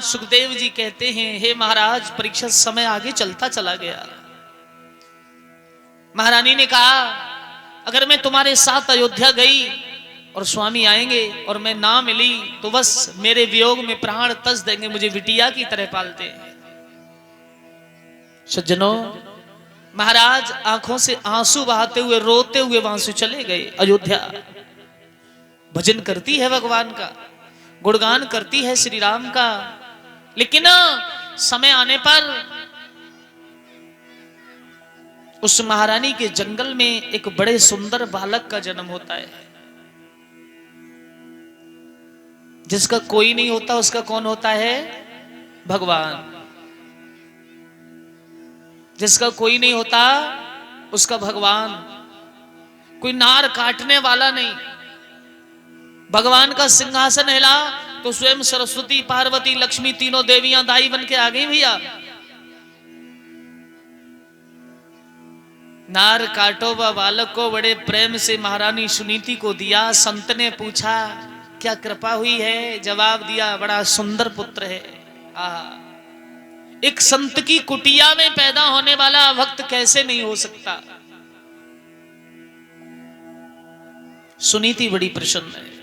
सुखदेव जी कहते हैं, हे महाराज परीक्षित, समय आगे चलता चला गया। महारानी ने कहा, अगर मैं तुम्हारे साथ अयोध्या गई और स्वामी आएंगे और मैं ना मिली तो बस मेरे वियोग में प्राण तस देंगे, मुझे बिटिया की तरह पालते हैं। सज्जनों, महाराज आंखों से आंसू बहाते हुए, रोते हुए वहां से चले गए। अयोध्या भजन करती है भगवान का, गुणगान करती है श्री राम का, लेकिन समय आने पर उस महारानी के जंगल में एक बड़े सुंदर बालक का जन्म होता है। जिसका कोई नहीं होता उसका कौन होता है? भगवान। जिसका कोई नहीं होता उसका भगवान। कोई नार काटने वाला नहीं। भगवान का सिंहासन हिला तो स्वयं सरस्वती, पार्वती, लक्ष्मी तीनों देवियां दाई बन के आ गई भैया। नार काटो व बालक को बड़े प्रेम से महारानी सुनीति को दिया। संत ने पूछा, क्या कृपा हुई है? जवाब दिया, बड़ा सुंदर पुत्र है। एक संत की कुटिया में पैदा होने वाला भक्त कैसे नहीं हो सकता? सुनीति बड़ी प्रसन्न है।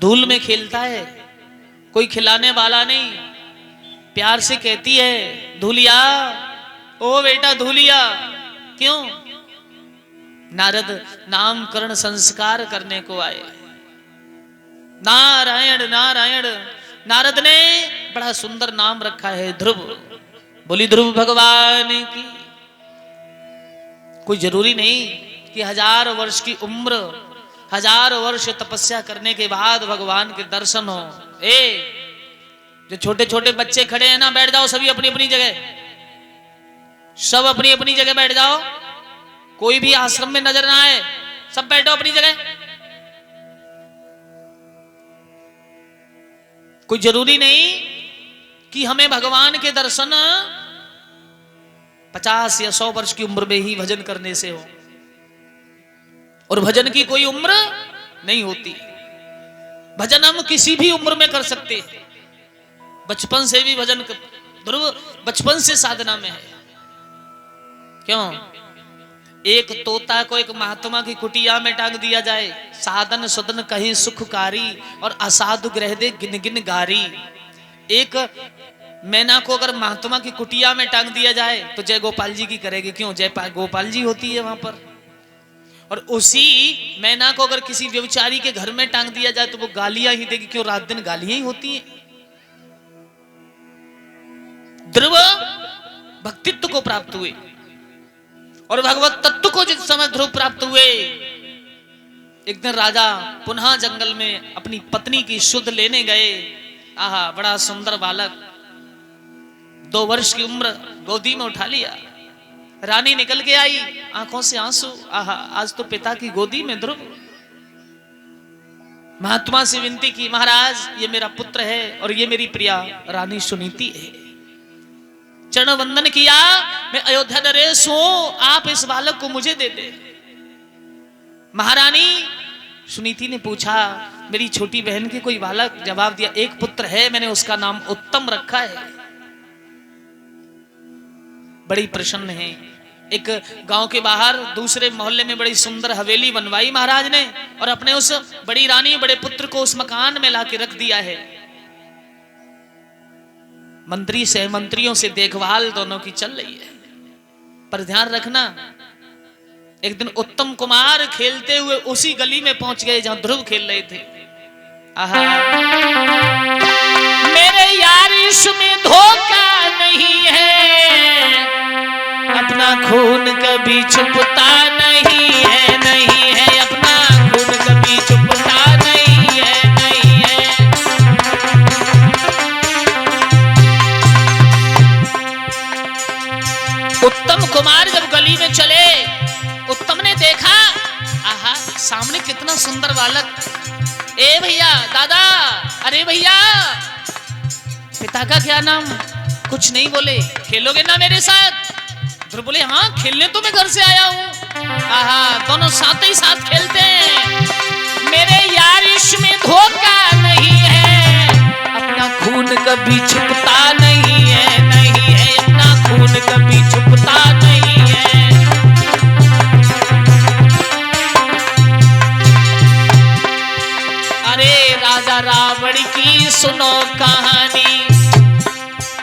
धूल में खेलता है, कोई खिलाने वाला नहीं। प्यार से कहती है, धूलिया, ओ बेटा धूलिया। क्यों? नारद नामकरण संस्कार करने को आए। नारायण नारायण। नारद ने बड़ा सुंदर नाम रखा है, ध्रुव। बोली ध्रुव भगवान की। कोई जरूरी नहीं कि 1000 वर्ष की उम्र, 1000 वर्ष तपस्या करने के बाद भगवान के दर्शन हो। जो छोटे छोटे बच्चे खड़े हैं ना, बैठ जाओ सभी अपनी अपनी जगह। सब अपनी अपनी जगह बैठ जाओ। कोई भी आश्रम में नजर ना आए, सब बैठो अपनी जगह। कोई जरूरी नहीं कि हमें भगवान के दर्शन 50 या 100 वर्ष की उम्र में ही भजन करने से हो। और भजन की कोई उम्र नहीं होती। भजन हम किसी भी उम्र में कर सकते हैं। बचपन से भी भजन, ध्रुव बचपन से साधना में है। क्यों? एक तोता को एक महात्मा की कुटिया में टांग दिया जाए, साधन सदन कहीं सुखकारी और असाधु ग्रह दे गिन गिन गारी। एक मैना को अगर महात्मा की कुटिया में टांग दिया जाए तो जय गोपाल जी की करेगी। क्यों? जय गोपाल जी होती है वहां पर। और उसी मैना को अगर किसी व्यभिचारी के घर में टांग दिया जाए तो वो गालियां ही देगी। क्यों? रात दिन गालियां ही होती हैं। ध्रुव भक्तित्व को प्राप्त हुए और भगवत तत्व को जिस समय ध्रुव प्राप्त हुए, एक दिन राजा पुनः जंगल में अपनी पत्नी की शुद्ध लेने गए। आहा, बड़ा सुंदर बालक, 2 वर्ष की उम्र, गोदी में उठा लिया। रानी निकल के आई, आंखों से आंसू। आहा, आज तो पिता की गोदी में ध्रुव। महात्मा से विनती की, महाराज ये मेरा पुत्र है और ये मेरी प्रिया रानी सुनीति है। चरण वंदन किया, मैं अयोध्या नरेश हूं, आप इस बालक को मुझे दे दे। महारानी सुनीति ने पूछा, मेरी छोटी बहन के कोई बालक? जवाब दिया, एक पुत्र है, मैंने उसका नाम उत्तम रखा है। बड़ी प्रसन्न है। एक गांव के बाहर दूसरे मोहल्ले में बड़ी सुंदर हवेली बनवाई महाराज ने और अपने उस बड़ी रानी, बड़े पुत्र को उस मकान में लाके रख दिया है। मंत्री से मंत्रियों से देखभाल दोनों की चल रही है। पर ध्यान रखना, एक दिन उत्तम कुमार खेलते हुए उसी गली में पहुंच गए जहां ध्रुव खेल रहे थे। आहा, मेरे यार इसमें धोखा नहीं है, अपना खून कभी छुपता नहीं है, नहीं है, अपना खून कभी छुपता नहीं है, नहीं है। उत्तम कुमार जब गली में चले, उत्तम ने देखा, आहा, सामने कितना सुंदर बालक। ए भैया, दादा, अरे भैया, पिता का क्या नाम? कुछ नहीं बोले। खेलोगे ना मेरे साथ? ध्रुव बोले, हाँ खेलने तो मैं घर से आया हूँ। आहा, दोनों साथ ही साथ खेलते हैं। मेरे यार इसमें धोखा नहीं है, कभी छुपता नहीं है, नहीं है अपना खून कभी छुपता नहीं है। अरे राजा रावण की सुनो कहानी।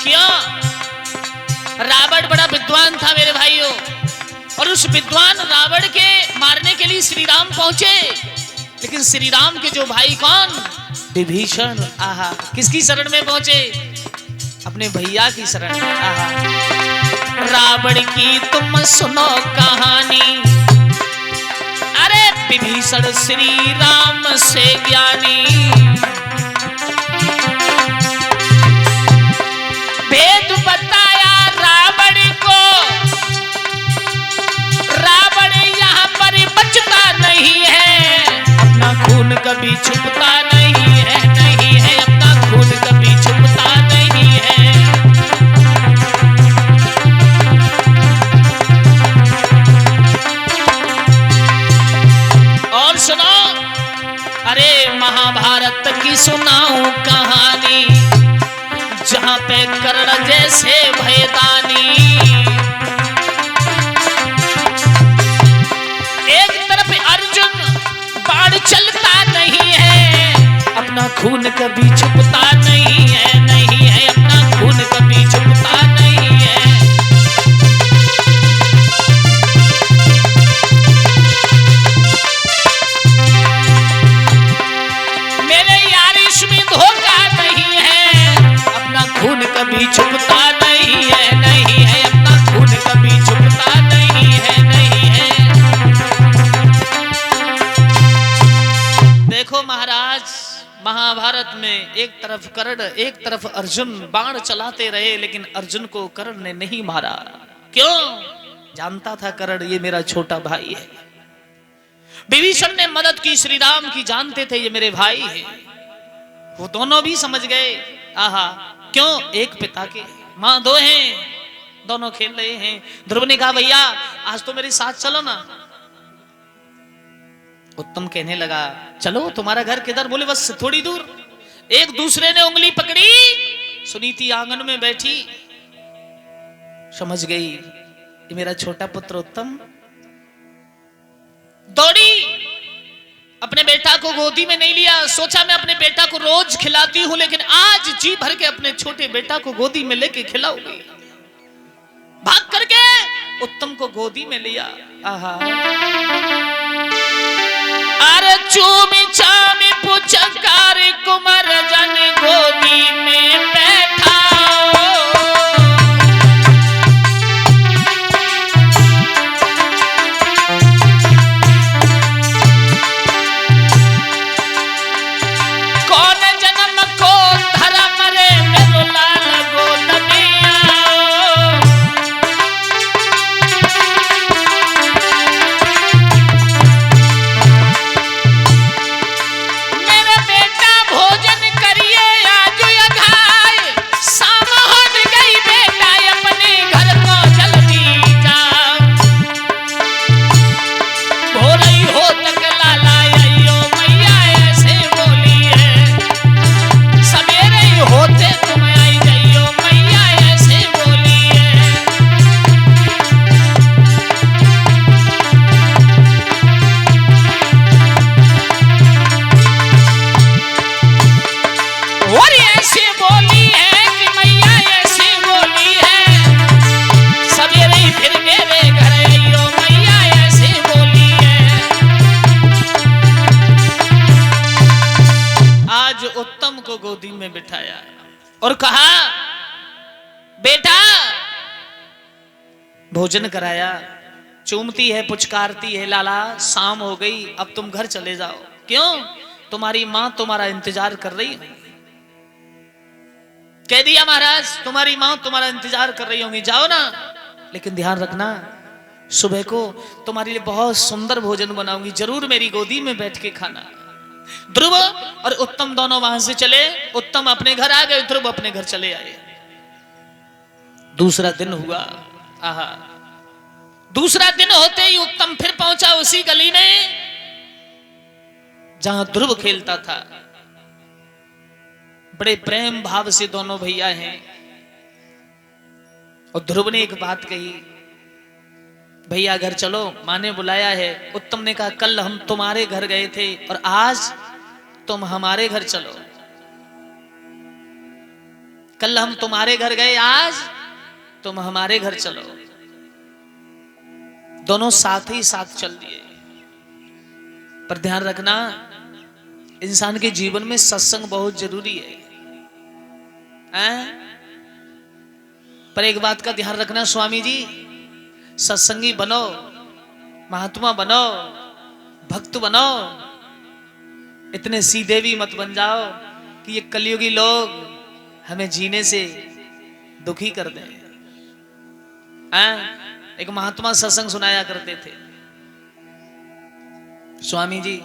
क्यों? रावण बड़ा विद्वान था मेरे भाइयों, और उस विद्वान रावण के मारने के लिए श्री राम पहुंचे, लेकिन श्री राम के जो भाई कौन, विभीषण, आहा, किसकी शरण में पहुंचे? अपने भैया की शरण में। आहा, रावण की तुम सुनो कहानी, अरे विभीषण श्री राम से ज्ञानी, भेद बताया रावण को, रावण यहाँ पर बचता नहीं है, अपना खून कभी छुपता नहीं है, नहीं है अपना खून कभी छुपता नहीं है। और सुनो, अरे महाभारत की सुनाऊं कहानी, जहां पे कर्ण जैसे भयदानी, एक तरफ अर्जुन बाण चलता नहीं है, अपना खून कभी छुपता नहीं है, नहीं है अपना खून कभी छुपता नहीं है। मेरे यार इसमें धोखा नहीं है, अपना खून कभी छुपता नहीं है, नहीं है अपना खून कभी छुपता नहीं है, नहीं है। देखो महाराज, महाभारत में एक तरफ कर्ण एक तरफ अर्जुन बाण चलाते रहे, लेकिन अर्जुन को कर्ण ने नहीं मारा। क्यों? जानता था कर्ण ये मेरा छोटा भाई है। विभीषण ने मदद की श्री राम की, जानते थे ये मेरे भाई है। वो दोनों भी समझ गए, आहा, क्यों? एक पिता के मां दो हैं, दोनों खेल रहे हैं। ध्रुव ने कहा भैया आज तो मेरे साथ चलो ना। उत्तम कहने लगा चलो, तुम्हारा घर किधर? बोले बस थोड़ी दूर। एक दूसरे ने उंगली पकड़ी, सुनीति आंगन में बैठी, समझ गई ये मेरा छोटा पुत्र उत्तम। दौड़ी, अपने बेटा को गोदी में नहीं लिया, सोचा मैं अपने बेटा को रोज खिलाती हूं, लेकिन आज जी भर के अपने छोटे बेटा को गोदी में लेके खिलाऊंगी। भाग करके उत्तम को गोदी में लिया। आहा, अरे चूमी चामी पुचकार कुमार जन गोदी में बैठा, कौन जन्म को धर्म रे मेरो लाल गोद में आओ। मेरा बेटा भोजन करिए आज अघाए, शाम हो गई बेटा अपने घर को जल्दी जाओ। हो रही हो तक लाला अयो मैया ऐसे बोली है, सवेरे ही होते तुम आई जाइयो मैया ऐसे बोली है। और ऐसे बोली है कि मैया ऐसे बोली है, सवेरे ही फिर मेरे घर आइयो मैया ऐसे बोली है। आज उत्तम को गोदी में बिठाया और कहा बेटा, भोजन कराया, चूमती है पुचकारती है, लाला शाम हो गई अब तुम घर चले जाओ। क्यों? तुम्हारी मां तुम्हारा इंतजार कर रही है। कह दिया महाराज तुम्हारी मां तुम्हारा इंतजार कर रही होंगी, जाओ ना, लेकिन ध्यान रखना सुबह को तुम्हारे लिए बहुत सुंदर भोजन बनाऊंगी, जरूर मेरी गोदी में बैठ के खाना। ध्रुव और उत्तम दोनों वहां से चले, उत्तम अपने घर आ गए, ध्रुव अपने घर चले आए। दूसरा दिन हुआ। आहा, दूसरा दिन होते ही उत्तम फिर पहुंचा उसी गली में जहां ध्रुव खेलता था। बड़े प्रेम भाव से दोनों भैया हैं। और ध्रुव ने एक बात कही, भैया घर चलो, माँ ने बुलाया है। उत्तम ने कहा कल हम तुम्हारे घर गए थे और आज तुम हमारे घर चलो। कल हम तुम्हारे घर गए, आज तुम हमारे घर चलो। दोनों साथ ही साथ चल दिए। पर ध्यान रखना, इंसान के जीवन में सत्संग बहुत जरूरी है। पर एक बात का ध्यान रखना स्वामी जी, सत्संगी बनो, महात्मा बनो, भक्त बनो, इतने सीधे भी मत बन जाओ कि ये कलयुगी लोग हमें जीने से दुखी कर दें। एक महात्मा सत्संग सुनाया करते थे, स्वामी जी